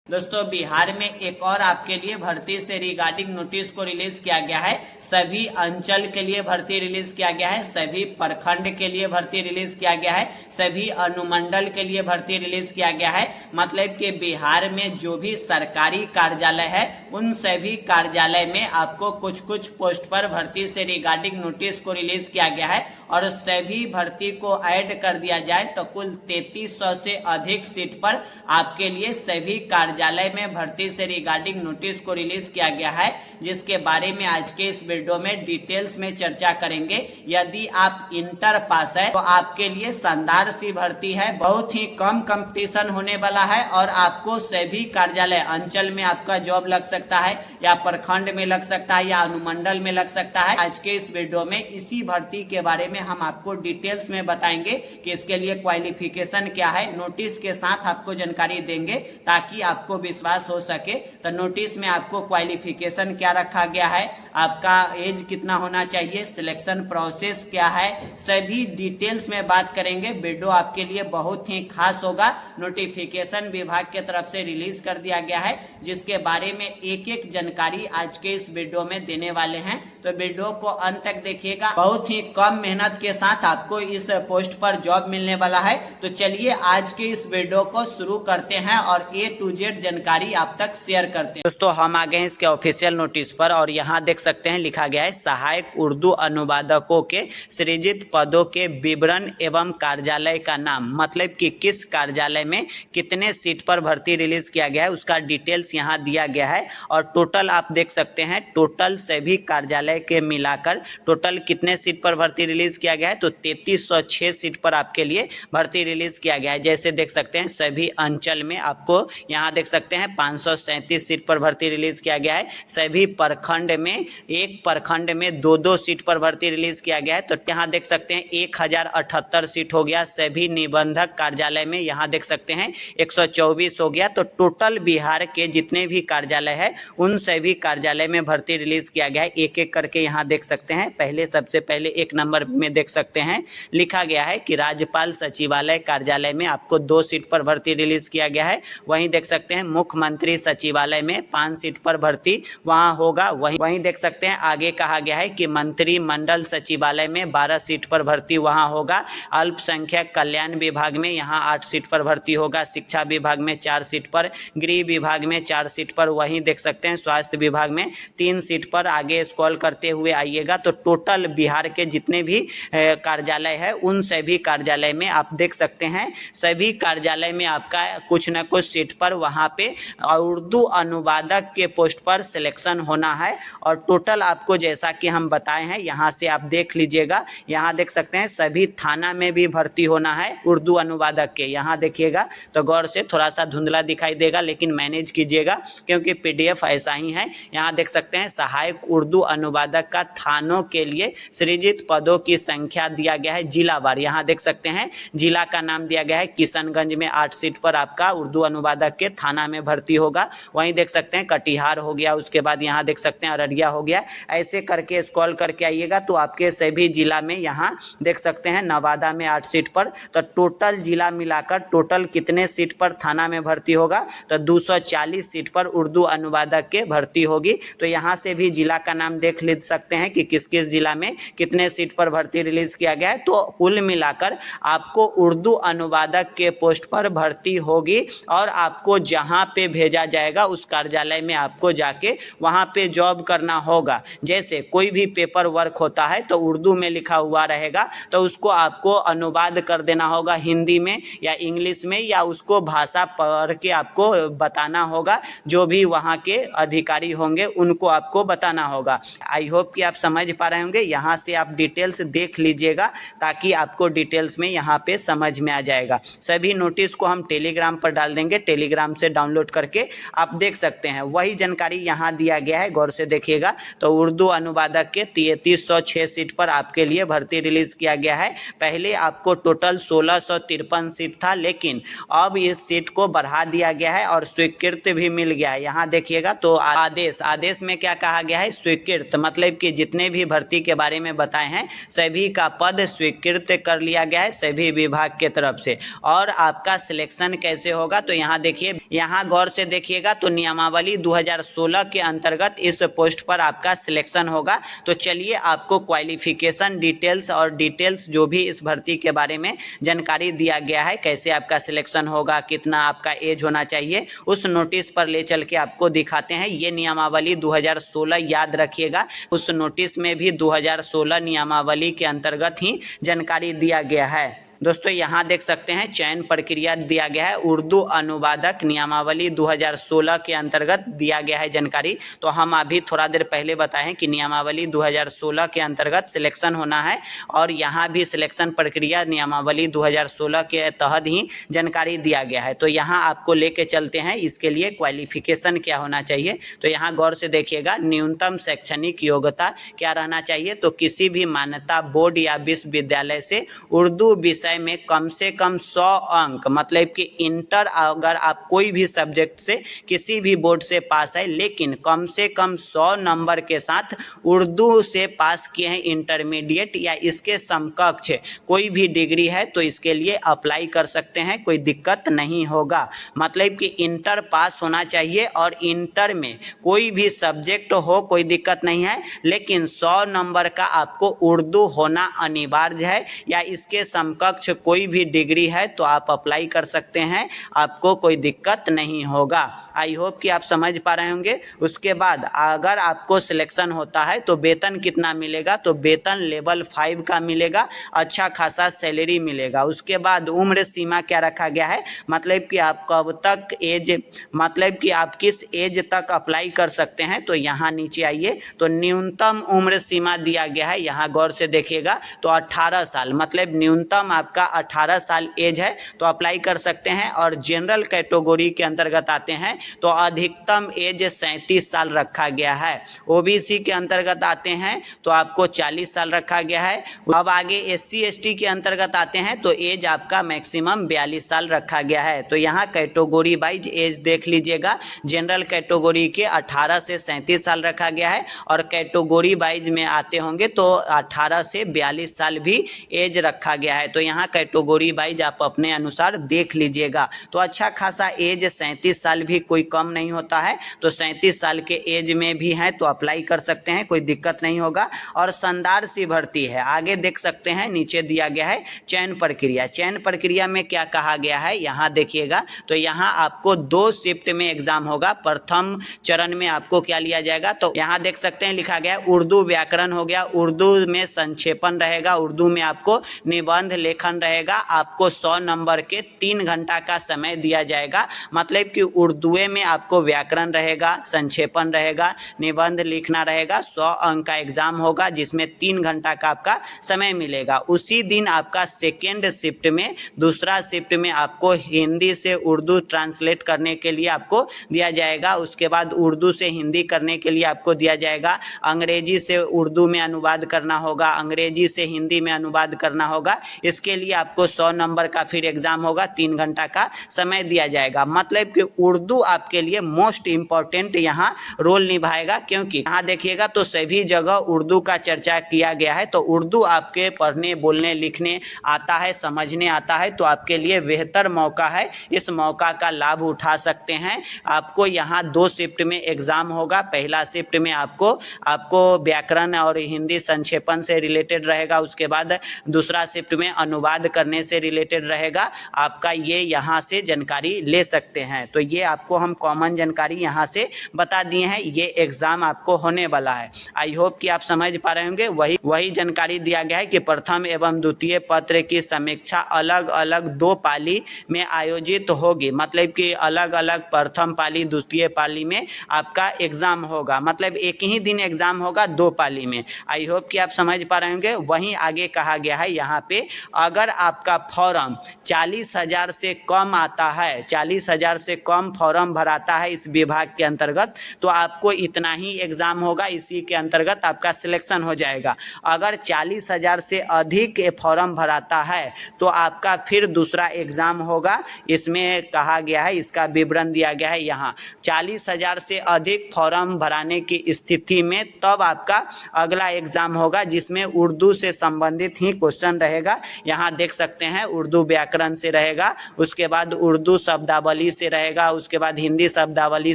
दोस्तों बिहार में एक और आपके लिए भर्ती से रिगार्डिंग नोटिस को रिलीज किया गया है। सभी अंचल के लिए भर्ती रिलीज किया गया है, सभी प्रखंड के लिए भर्ती रिलीज किया गया है, सभी अनुमंडल के लिए भर्ती रिलीज किया गया है। मतलब कि बिहार में जो भी सरकारी कार्यालय है उन सभी कार्यालय में आपको कुछ कुछ पोस्ट पर भर्ती से रिगार्डिंग नोटिस को रिलीज किया गया है और सभी भर्ती को ऐड कर दिया जाए तो कुल 3300 से अधिक सीट पर आपके लिए सभी कार्यालय में भर्ती से रिगार्डिंग नोटिस को रिलीज किया गया है, जिसके बारे में आज के इस वीडियो में डिटेल्स में चर्चा करेंगे। यदि आप इंटर पास है तो आपके लिए शानदार सी भर्ती है, बहुत ही कम कंपटीशन होने वाला है और आपको सभी कार्यालय अंचल में आपका जॉब लग सकता है या प्रखंड में लग सकता है या अनुमंडल में लग सकता है। आज के इस वीडियो में इसी भर्ती के बारे में हम आपको डिटेल्स में बताएंगे कि इसके लिए क्वालिफिकेशन क्या है, नोटिस के साथ आपको जानकारी देंगे ताकि आपको विश्वास हो सके। तो नोटिस में आपको क्वालिफिकेशन क्या रखा गया है, आपका एज कितना होना चाहिए, सिलेक्शन प्रोसेस क्या है, सभी डिटेल्स में बात करेंगे। वीडियो आपके लिए बहुत ही खास होगा। नोटिफिकेशन विभाग के तरफ से रिलीज कर दिया गया है जिसके बारे में एक एक जानकारी आज के इस वीडियो में देने वाले हैं, तो वीडियो को अंत तक देखिएगा। बहुत ही कम मेहनत के साथ आपको इस पोस्ट पर जॉब मिलने वाला है। तो चलिए आज के इस वीडियो को शुरू करते हैं और A to Z जानकारी आप तक शेयर करते हैं। दोस्तों हम आ गए हैं इसके ऑफिशियल नोटिस पर और यहाँ देख सकते हैं लिखा गया है सहायक उर्दू अनुवादकों के सृजित पदों के विवरण एवं कार्यालय का नाम। मतलब कि किस कार्यालय में कितने सीट पर भर्ती रिलीज किया गया है उसका डिटेल्स यहाँ दिया गया है और टोटल आप देख सकते हैं टोटल सभी कार्यालय के मिलाकर टोटल कितने सीट पर भर्ती रिलीज किया गया है तो 3306 सीट पर आपके लिए भर्ती रिलीज किया गया है। जैसे देख सकते हैं सभी अंचल में आपको यहाँ देख सकते हैं 537 सीट पर भर्ती रिलीज किया गया है। सभी प्रखंड में एक प्रखंड में दो सीट पर भर्ती रिलीज किया गया है। तो यहाँ देख सकते हैं 1078 सीट हो गया। सभी निबंधक कार्यालय में यहाँ देख सकते हैं 124 हो गया। तो टोटल बिहार के जितने भी कार्यालय है उन सभी कार्यालय में भर्ती रिलीज किया गया है। एक एक करके यहाँ देख सकते हैं। पहले सबसे पहले एक नंबर में देख सकते हैं लिखा गया है कि राज्यपाल सचिवालय कार्यालय में आपको 2 सीट पर भर्ती रिलीज किया गया है। वहीं देख सकते हैं मुख्यमंत्री सचिवालय में 5 सीट पर भर्ती वहां होगा। वहीं देख सकते हैं आगे कहा गया है कि मंत्रिमंडल सचिवालय में 12 सीट पर भर्ती वहां होगा। अल्पसंख्यक कल्याण विभाग में यहाँ 8 सीट पर भर्ती होगा। शिक्षा विभाग में 4 सीट पर, गृह विभाग में 4 सीट पर, वहीं देख सकते हैं स्वास्थ्य विभाग में 3 सीट पर। आगे स्क्रॉल करते हुए आइएगा तो टोटल बिहार के जितने भी कार्यालय है उन सभी कार्यालय में आप देख सकते हैं सभी कार्यालय में आपका कुछ न कुछ सीट पर वहां पे उर्दू अनुवादक के पोस्ट पर सिलेक्शन होना है। और टोटल आपको जैसा कि हम बताए हैं यहाँ से आप देख लीजिएगा। यहाँ देख सकते हैं सभी थाना में भी भर्ती होना है उर्दू अनुवादक के। यहाँ देखिएगा तो गौर से, थोड़ा सा धुंधला दिखाई देगा लेकिन मैनेज कीजिएगा क्योंकि PDF ऐसा ही है। यहाँ देख सकते हैं सहायक उर्दू अनुवादक का थानों के लिए सृजित पदों की संख्या दिया गया है जिलावार। यहाँ देख सकते हैं जिला का नाम दिया गया है। किशनगंज में 8 सीट पर आपका उर्दू अनुवादक के थाना में भर्ती होगा। वहीं देख सकते हैं कटिहार हो गया, उसके बाद यहाँ देख सकते हैं अररिया हो गया। ऐसे करके स्क्रॉल करके आइएगा तो आपके सभी जिला में यहाँ देख सकते हैं नवादा में 8 सीट पर। तो टोटल जिला मिलाकर टोटल कितने सीट पर थाना में भर्ती होगा तो 240 सीट पर उर्दू अनुवादक के भर्ती होगी। तो यहाँ से भी जिला का नाम देख ले सकते हैं कि किस किस जिला में कितने सीट पर भर्ती रिलीज किया गया है। तो कुल मिलाकर आपको उर्दू अनुवादक के पोस्ट पर भर्ती होगी और आपको जहां पे भेजा जाएगा उस कार्यालय में आपको जाके वहां पे जॉब करना होगा। जैसे कोई भी पेपर वर्क होता है तो उर्दू में लिखा हुआ रहेगा तो उसको आपको अनुवाद कर देना होगा हिंदी में या इंग्लिश में, या उसको भाषा पढ़ के आपको बताना होगा। जो भी वहाँ के अधिकारी होंगे उनको आपको बताना होगा। आई होप कि आप समझ पा रहे होंगे। यहाँ से आप डिटेल्स देख लीजिएगा ताकि आपको डिटेल्स में यहाँ पे समझ में आ जाएगा। सभी नोटिस को हम टेलीग्राम पर डाल देंगे, टेलीग्राम से डाउनलोड करके आप देख सकते हैं। वही जानकारी यहाँ दिया गया है, गौर से देखिएगा। तो उर्दू अनुवादक के 3306 सीट पर आपके लिए भर्ती रिलीज किया गया है। पहले आपको टोटल 1653 सीट था लेकिन अब इस सीट को बढ़ा दिया गया है और स्वीकृत भी मिल गया है। यहाँ देखिएगा तो आदेश में क्या कहा गया है, स्वीकृत मतलब कि जितने भी भर्ती के बारे में बताए हैं सभी का पद स्वीकृत कर लिया गया है सभी विभाग के तरफ से। और आपका सिलेक्शन कैसे होगा तो यहाँ देखिए, यहाँ गौर से देखिएगा तो नियमावली 2016 के अंतर्गत इस पोस्ट पर आपका सिलेक्शन होगा। तो चलिए आपको क्वालिफिकेशन डिटेल्स और डिटेल्स जो भी इस भर्ती के बारे में जानकारी दिया गया है, कैसे आपका सिलेक्शन होगा, कितना आपका एज होना चाहिए, उस नोटिस पर ले चल के आपको दिखाते हैं। ये नियमावली 2016 याद रखिएगा, उस नोटिस में भी 2016 नियमावली के अंतर्गत ही जानकारी दिया गया है। दोस्तों यहाँ देख सकते हैं चयन प्रक्रिया दिया गया है, उर्दू अनुवादक नियमावली 2016 के अंतर्गत दिया गया है जानकारी। तो हम अभी थोड़ा देर पहले बताए हैं कि नियमावली 2016 के अंतर्गत सिलेक्शन होना है और यहाँ भी सिलेक्शन प्रक्रिया नियमावली 2016 के तहत ही जानकारी दिया गया है। तो यहाँ आपको लेके चलते हैं, इसके लिए क्वालिफिकेशन क्या होना चाहिए। तो यहाँ गौर से देखिएगा, न्यूनतम शैक्षणिक योग्यता क्या रहना चाहिए तो किसी भी मान्यता बोर्ड या विश्वविद्यालय से उर्दू विषय में कम से कम 100 अंक, मतलब कि इंटर अगर आप कोई भी सब्जेक्ट से किसी भी बोर्ड से पास है लेकिन कम से कम 100 नंबर के साथ उर्दू से पास किए हैं, इंटरमीडिएट या इसके समकक्ष कोई भी डिग्री है तो इसके लिए अप्लाई कर सकते हैं, कोई दिक्कत नहीं होगा। मतलब कि इंटर पास होना चाहिए और इंटर में कोई भी सब्जेक्ट हो कोई दिक्कत नहीं है, लेकिन 100 नंबर का आपको उर्दू होना अनिवार्य है या इसके समकक्ष कोई भी डिग्री है तो आप अप्लाई कर सकते हैं, आपको कोई दिक्कत नहीं होगा। आई होप कि आप समझ पा रहे होंगे। उसके बाद अगर आपको सिलेक्शन होता है तो वेतन कितना मिलेगा तो वेतन लेवल 5 का मिलेगा, अच्छा खासा सैलरी मिलेगा। उसके बाद उम्र सीमा क्या रखा गया है, मतलब कि आप कब तक एज, मतलब कि आप किस एज तक अप्लाई कर सकते हैं। तो यहाँ नीचे आइए तो न्यूनतम उम्र सीमा दिया गया है, यहाँ गौर से देखिएगा तो 18 साल, मतलब न्यूनतम आपका 18 साल एज है तो अप्लाई कर सकते हैं। और जनरल कैटेगरी के अंतर्गत आते हैं तो अधिकतम एज 37 साल रखा गया है। ओबीसी के अंतर्गत आते हैं तो आपको 40 साल रखा गया है। अब आगे एससी एसटी के अंतर्गत आते हैं तो एज आपका मैक्सिमम 42 साल रखा गया है। तो यहाँ कैटेगरी वाइज एज देख लीजिएगा, जनरल कैटेगरी के 18 से 37 साल रखा गया है और कैटेगरी वाइज में आते होंगे तो 18 से 42 साल भी एज रखा गया है। तो यहाँ कैटेगरी वाइज आप अपने अनुसार देख लीजिएगा। तो अच्छा खासा एज 37 साल भी कोई कम नहीं होता है, तो 37 साल के एज में भी हैं तो अप्लाई कर सकते हैं, कोई दिक्कत नहीं होगा। और शानदार सी भर्ती है, आगे देख सकते हैं नीचे दिया गया है चयन प्रक्रिया। चयन प्रक्रिया में क्या कहा गया है यहाँ देखिएगा, तो यहाँ आपको 2 शिफ्ट में एग्जाम होगा। प्रथम चरण में आपको क्या लिया जाएगा तो यहाँ देख सकते हैं लिखा गया है उर्दू व्याकरण हो गया, उर्दू में संक्षेपण रहेगा, उर्दू में आपको निबंध लेखन रहेगा। आपको 100 नंबर के 3 घंटा का समय दिया जाएगा, मतलब कि उर्दू में आपको व्याकरण रहेगा, संक्षेपण रहेगा, निबंध लिखना रहेगा। 100 अंक का एग्जाम होगा जिसमें 3 घंटा का आपका समय मिलेगा। उसी दिन आपका सेकेंड शिफ्ट में, दूसरा शिफ्ट में आपको हिंदी से उर्दू ट्रांसलेट करने के लिए आपको दिया जाएगा। उसके बाद उर्दू से हिंदी करने के लिए आपको दिया जाएगा, अंग्रेजी से उर्दू में अनुवाद करना होगा, अंग्रेजी से हिंदी में अनुवाद करना होगा। इसके लिए आपको 100 नंबर का फिर एग्जाम होगा, 3 घंटा का समय दिया जाएगा। मतलब कि उर्दू आपके लिए मोस्ट इंपॉर्टेंट यहाँ रोल निभाएगा, क्योंकि यहाँ देखिएगा तो सभी जगह उर्दू का चर्चा किया गया है। तो उर्दू आपके पढ़ने बोलने लिखने आता है, समझने आता है, तो आपके लिए बेहतर मौका है, इस मौका का लाभ उठा सकते हैं। आपको यहाँ 2 शिफ्ट में एग्जाम होगा। पहला शिफ्ट में आपको व्याकरण और हिंदी संक्षेपण से रिलेटेड रहेगा, उसके बाद दूसरा शिफ्ट में अनुवाद करने से रिलेटेड रहेगा आपका, ये यहाँ से जानकारी ले सकते हैं। तो ये आपको हम कॉमन जानकारी यहाँ से बता दिए हैं, ये एग्जाम आपको होने वाला है। आई होप कि आप समझ पा रहे होंगे। वही जानकारी दिया गया है कि प्रथम एवं द्वितीय पत्र की समीक्षा अलग अलग 2 पाली में आयोजित होगी, मतलब कि अलग अलग प्रथम पाली द्वितीय पाली में आपका एग्जाम होगा, मतलब एक ही दिन एग्जाम होगा 2 पाली में। आई होप कि आप समझ पा रहे होंगे। वहीं आगे कहा गया है यहाँ पे अगर आपका फॉर्म 40,000 से कम आता है, 40,000 से कम फॉर्म भराता है इस विभाग के अंतर्गत, तो आपको इतना ही एग्जाम होगा, इसी के अंतर्गत आपका सिलेक्शन हो जाएगा। अगर 40,000 से अधिक फॉर्म भराता है तो आपका फिर दूसरा एग्जाम होगा। इसमें कहा गया है, इसका विवरण दिया गया है यहाँ, 40,000 से अधिक फॉर्म भराने की स्थिति में तब आपका अगला एग्जाम होगा, जिसमें उर्दू से संबंधित ही क्वेश्चन रहेगा। यहाँ देख सकते हैं उर्दू व्याकरण से रहेगा, उसके बाद उर्दू शब्दावली से रहेगा, उसके बाद हिंदी शब्दावली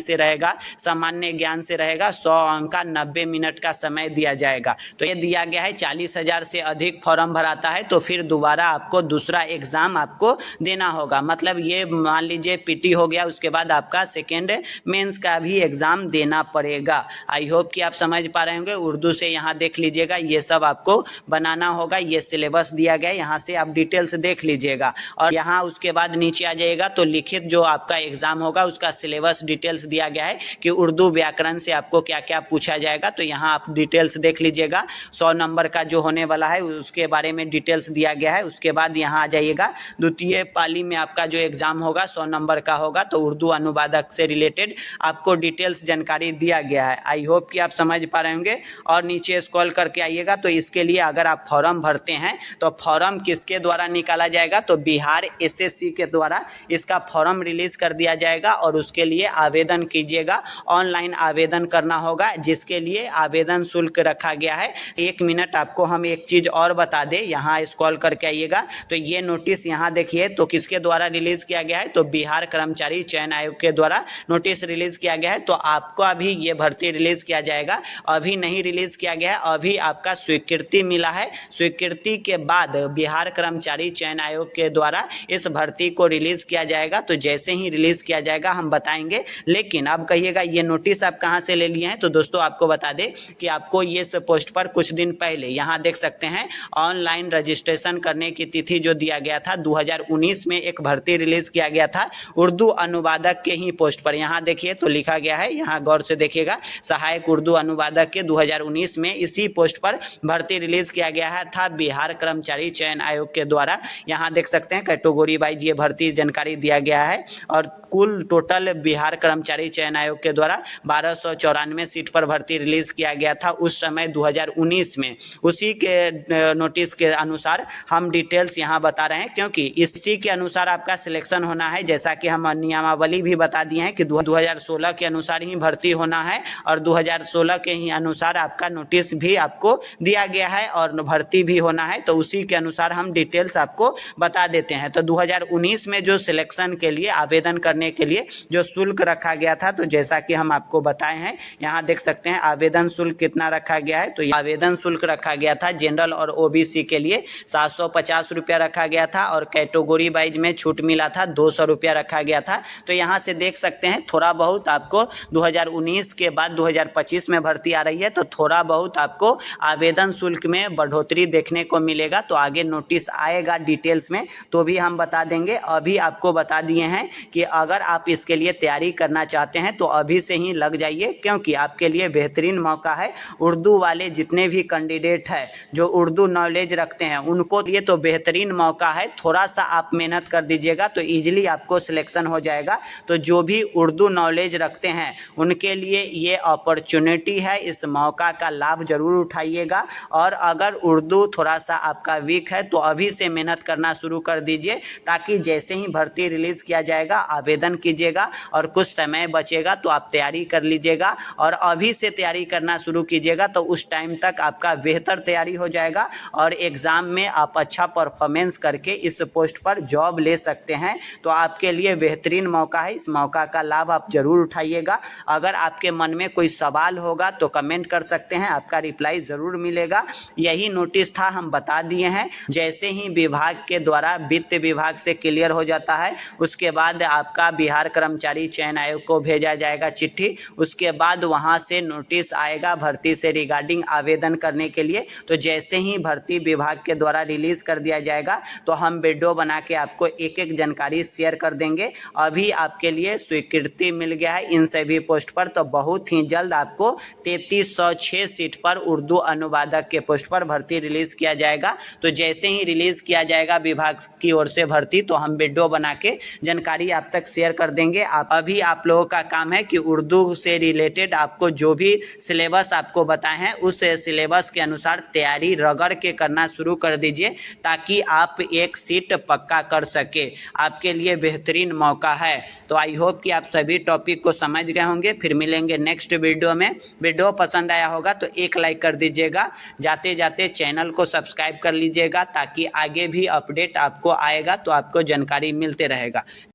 से रहेगा, सामान्य ज्ञान से रहेगा। 100 अंक का 90 मिनट का समय दिया जाएगा। तो ये दिया गया है 40,000 से अधिक फॉर्म भराता है तो फिर दोबारा आपको दूसरा एग्जाम आपको देना होगा। मतलब ये मान लीजिए पीटी हो गया, उसके बाद आपका सेकेंड मेंस का भी एग्जाम देना पड़ेगा। आई होप कि आप समझ पा रहे होंगे। उर्दू से यहाँ देख लीजिएगा, ये सब आपको बनाना होगा। ये सिलेबस दिया गया है, यहाँ से आप डिटेल्स देख लीजिएगा। और यहाँ उसके बाद नीचे आ जाइएगा तो लिखित जो आपका एग्जाम होगा उसका सिलेबस डिटेल्स दिया गया है कि उर्दू व्याकरण से आपको क्या क्या पूछा जाएगा। तो यहाँ आप डिटेल्स देख लीजिएगा। 100 नंबर का जो होने वाला है उसके बारे में डिटेल्स दिया गया है। उसके बाद यहाँ आ जाइएगा, द्वितीय पाली में आपका जो एग्जाम होगा 100 नंबर का होगा, तो उर्दू अनुवादक से रिलेटेड आपको डिटेल्स जानकारी दिया गया है। आई होप कि आप समझ पा रहे होंगे। और नीचे स्क्रॉल करके आइएगा तो इसके लिए अगर आप फॉर्म भरते हैं तो फॉर्म किसके द्वारा निकाला जाएगा, तो बिहार एसएससी के द्वारा इसका फॉर्म रिलीज कर दिया जाएगा और उसके लिए आवेदन कीजिएगा। ऑनलाइन आवेदन करना होगा, जिसके लिए आवेदन शुल्क रखा गया है। 1 मिनट आपको हम एक चीज़ और बता दें, यहाँ स्क्रॉल करके आइएगा तो ये नोटिस यहाँ देखिए, तो किसके द्वारा रिलीज किया गया है, तो बिहार कर्मचारी चयन आयोग के द्वारा नोटिस रिलीज किया गया है। तो आपको अभी ये भर्ती रिलीज किया जाएगा, अभी नहीं रिलीज किया गया है, अभी आपका स्वीकृति मिला है। स्वीकृति के बाद बिहार कर्मचारी चयन आयोग के द्वारा इस भर्ती को रिलीज किया जाएगा। तो जैसे ही रिलीज किया जाएगा हम बताएंगे। लेकिन अब कहिएगा ये नोटिस आप कहाँ से ले लिए हैं, तो दोस्तों आपको बता दें कि आपको ये पोस्ट पर कुछ दिन पहले यहाँ देख सकते हैं ऑनलाइन रजिस्ट्रेशन करने की तिथि जो दिया गया था 2019 में एक भर्ती रिलीज किया गया था उर्दू अनुवादक के ही पोस्ट पर। यहाँ देखिए तो लिखा गया है, यहाँ गौर से देखिएगा, सहायक उर्दू अनुवादक के 2019 में इसी पोस्ट पर भर्ती रिलीज किया गया है था बिहार कर्मचारी चयन आयोग के द्वारा। यहाँ देख सकते हैं कैटेगरी वाइज ये भर्ती जानकारी दिया गया है और कुल टोटल बिहार कर्मचारी चयन आयोग के द्वारा 1294 सीट पर भर्ती रिलीज किया गया था उस समय 2019 में। उसी के नोटिस के अनुसार हम डिटेल्स यहाँ बता रहे हैं, क्योंकि इसी के अनुसार आपका सिलेक्शन होना है। जैसा कि हम नियमावली भी बता दिए हैं कि 2016 के अनुसार ही भर्ती होना है और 2016 के ही अनुसार आपका नोटिस भी आपको दिया गया है और भर्ती भी होना है। तो उसी के अनुसार हम डिटेल्स आपको बता देते हैं। तो 2019 में जो सिलेक्शन के लिए आवेदन करने के लिए जो शुल्क रखा गया था, तो जैसा कि हम आपको बताए हैं, यहाँ देख सकते हैं आवेदन शुल्क कितना रखा गया है। तो आवेदन शुल्क रखा गया था जनरल और ओबीसी के लिए 750 रुपया रखा गया था और कैटेगरी वाइज में छूट मिला था 200 रुपया रखा गया था। तो यहाँ से देख सकते हैं थोड़ा बहुत आपको 2019 के बाद 2025 में भर्ती आ रही है, तो थोड़ा बहुत आपको आवेदन शुल्क में बढ़ोतरी देखने को मिलेगा। तो आगे नोटिस आएगा डिटेल्स में तो भी हम बता देंगे। अभी आपको बता दिए हैं कि अगर आप इसके लिए तैयारी करना चाहते हैं तो अभी से ही लग जाइए, क्योंकि आपके लिए बेहतरीन मौका है। उर्दू वाले जितने भी कैंडिडेट हैं जो उर्दू नॉलेज रखते हैं उनको ये तो बेहतरीन मौका है। थोड़ा सा आप मेहनत कर दीजिएगा तो ईजिली आपको सिलेक्शन हो जाएगा। तो जो भी उर्दू नॉलेज रखते हैं उनके लिए ये अपॉर्चुनिटी है, इस मौका का लाभ जरूर उठाइएगा। और अगर उर्दू थोड़ा सा आपका वीक है तो अभी से मेहनत करना शुरू कर दीजिए, ताकि जैसे ही भर्ती रिलीज किया जाएगा आवेदन कीजिएगा और कुछ समय बचेगा तो आप तैयारी कर लीजिएगा। और अभी से तैयारी करना शुरू कीजिएगा तो उस टाइम तक आपका बेहतर तैयारी हो जाएगा और एग्ज़ाम में आप अच्छा परफॉर्मेंस करके इस पोस्ट पर जॉब ले सकते हैं। तो आपके लिए बेहतरीन मौका है, इस मौका का लाभ आप जरूर उठाइएगा। अगर आपके मन में कोई सवाल होगा तो कमेंट कर सकते हैं, आपका रिप्लाई ज़रूर मिलेगा। यही नोटिस था, हम बता दिए हैं। जैसे ही विभाग के द्वारा वित्त विभाग से क्लियर हो जाता है उसके बाद आपका बिहार कर्मचारी चयन आयोग को भेजा जाएगा चिट्ठी। उसके बाद वहां से नोटिस आएगा भर्ती से रिगार्डिंग आवेदन करने के लिए। तो जैसे ही भर्ती विभाग के द्वारा रिलीज कर दिया जाएगा तो हम वीडियो बना के आपको एक एक जानकारी शेयर कर देंगे। अभी आपके लिए स्वीकृति मिल गया है इन सभी पोस्ट पर, तो बहुत ही जल्द आपको 3306 सीट पर उर्दू अनुवादक के पोस्ट पर भर्ती रिलीज किया जाएगा। तो जैसे ही ही रिलीज़ किया जाएगा विभाग की ओर से भर्ती, तो हम वीडियो बना के जानकारी आप तक शेयर कर देंगे। अभी आप लोगों का काम है कि उर्दू से रिलेटेड आपको जो भी सिलेबस आपको बताए हैं उस सिलेबस के अनुसार तैयारी रगड़ के करना शुरू कर दीजिए, ताकि आप एक सीट पक्का कर सके। आपके लिए बेहतरीन मौका है। तो आई होप कि आप सभी टॉपिक को समझ गए होंगे। फिर मिलेंगे नेक्स्ट वीडियो में। वीडियो पसंद आया होगा तो एक लाइक कर दीजिएगा, जाते जाते चैनल को सब्सक्राइब कर लीजिएगा, ताकि आगे भी अपडेट आपको आएगा तो आपको जानकारी मिलते रहेगा।